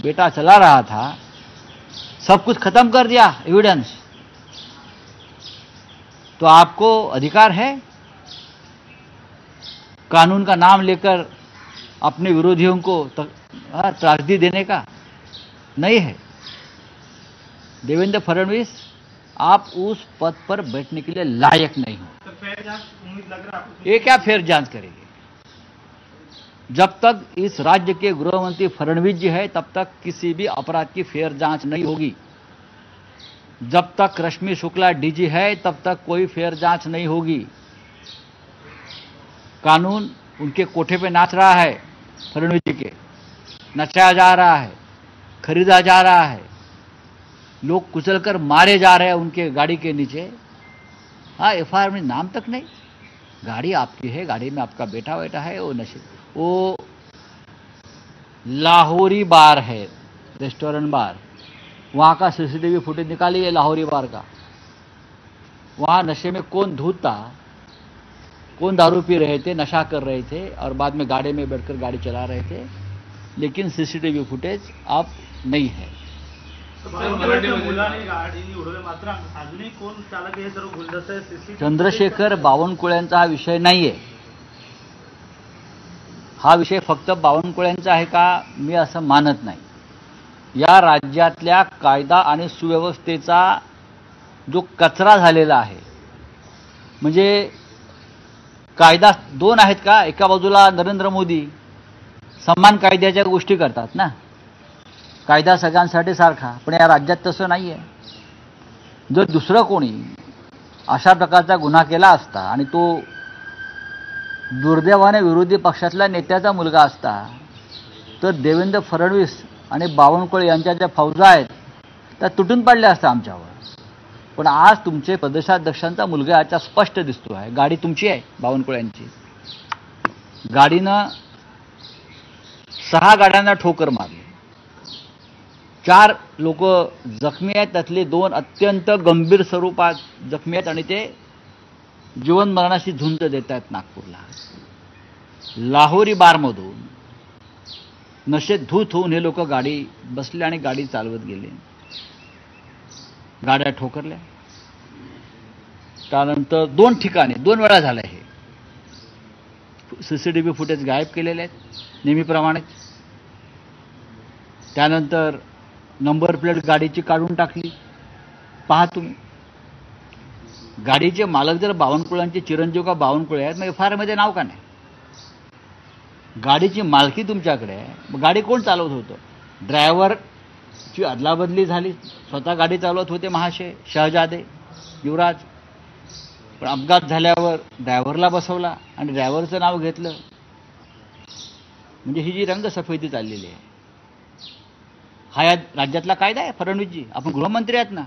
बेटा चला रहा था, सब कुछ खत्म कर दिया एविडेंस, तो आपको अधिकार है कानून का नाम लेकर अपने विरोधियों को त्रासदी देने का? नहीं है। देवेंद्र फडणवीस, आप उस पद पर बैठने के लिए लायक नहीं हो। तो फेयर जांच उम्मीद लग रहा है? ये क्या फेयर जांच करेंगे? जब तक इस राज्य के गृह मंत्री फडणवीस जी है तब तक किसी भी अपराध की फेयर जांच नहीं होगी। जब तक रश्मि शुक्ला डीजी है तब तक कोई फेयर जांच नहीं होगी। कानून उनके कोठे पे नाच रहा है, फडणवीस जी के नचाया जा रहा है, खरीदा जा रहा है, लोग कुचलकर मारे जा रहे हैं उनके गाड़ी के नीचे। हाँ, एफआईआर में नाम तक नहीं। गाड़ी आपकी है, गाड़ी में आपका बेटा बेटा है, वो नशे, वो लाहौरी बार है, रेस्टोरेंट बार, वहाँ का सीसीटीवी फुटेज निकालिए लाहौरी बार का। वहाँ नशे में कौन धूत था, कौन दारू पी रहे थे, नशा कर रहे थे और बाद में गाड़ी में बैठकर गाड़ी चला रहे थे, लेकिन सीसीटीवी फुटेज आप नहीं है। चंद्रशेखर बावनकुळेंचा हा विषय नाहीये। हा विषय फक्त बावनकुळेंचा आहे का, मी असं मानत नाही। या राज्यातल्या कायदा आणि सुव्यवस्थेचा जो कचरा झालेला आहे, म्हणजे कायदा दोन आहेत का? एका बाजूला नरेंद्र मोदी समान कायद्याच्या गोष्टी करतात ना, कायदा सगळ्यांसाठी सारखा, पण या राज्यात तसं नाही आहे। जर दुसरं कोणी अशा प्रकारचा गुन्हा केला असता आणि तो दुर्दैवाने विरोधी पक्षातल्या नेत्याचा मुलगा असता तर देवेंद्र फडणवीस आणि बावनकुळे यांच्या ज्या फौजा आहेत त्या तुटून पडल्या असत्या आमच्यावर। पण आज तुमचे प्रदेशाध्यक्षांचा मुलगा याचा स्पष्ट दिसतो आहे। गाडी तुमची आहे, बावनकुळ्यांची। गाडीनं 6 गाड्यांना ठोकर मारली, 4 लोक जखमी आहेत, त्यातले 2 अत्यंत गंभीर स्वरूपात जखमी आहेत आणि ते जीवन मरणाशी झुंज देत आहेत नागपूरला। लाहोरी बारमधून नशेत धूत होऊन हे लोक गाडी बसले आणि गाडी चालवत गेले, गाड्या ठोकरल्या। त्यानंतर 2 ठिकाणी 2 वेळा झालं, हे सीसीटीव्ही फुटेज गायब केलेले आहेत नेहमीप्रमाणे। त्यानंतर नंबर प्लेट गाडीची काढून टाकली। पहा तुम्ही, गाडीचे मालक जर बावनकुळ्यांचे चिरंजीव का बावनकुळे आहेत, मग एफआयआर मध्ये नाव का नाही? गाडीची मालकी तुमच्याकडे आहे, मग गाडी कोण चालवत होतं? ड्रायव्हरची अदलाबदली झाली, स्वतः गाडी चालवत होते महाशय शहजादे युवराज, पण अपघात झाल्यावर ड्रायव्हरला बसवला आणि ड्रायव्हरचं नाव घेतलं। म्हणजे ही जी रंगसफेदी चाललेली आहे, हा या राज्यातला कायदा आहे? फडणवीसजी, आपण गृहमंत्री आहेत ना,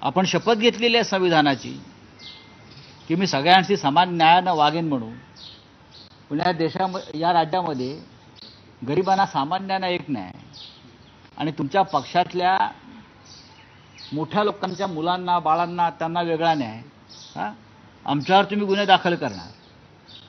आपण शपथ घेतलेली आहे संविधानाची की मी सगळ्यांशी समान न्यायानं वागेन म्हणून। पण या राज्यामध्ये गरिबांना सामान्यांना एक न्याय आणि तुमच्या पक्षातल्या मोठ्या लोकांच्या मुलांना बाळांना त्यांना वेगळा न्याय। आमच्यावर तुम्ही गुन्हे दाखल करणार,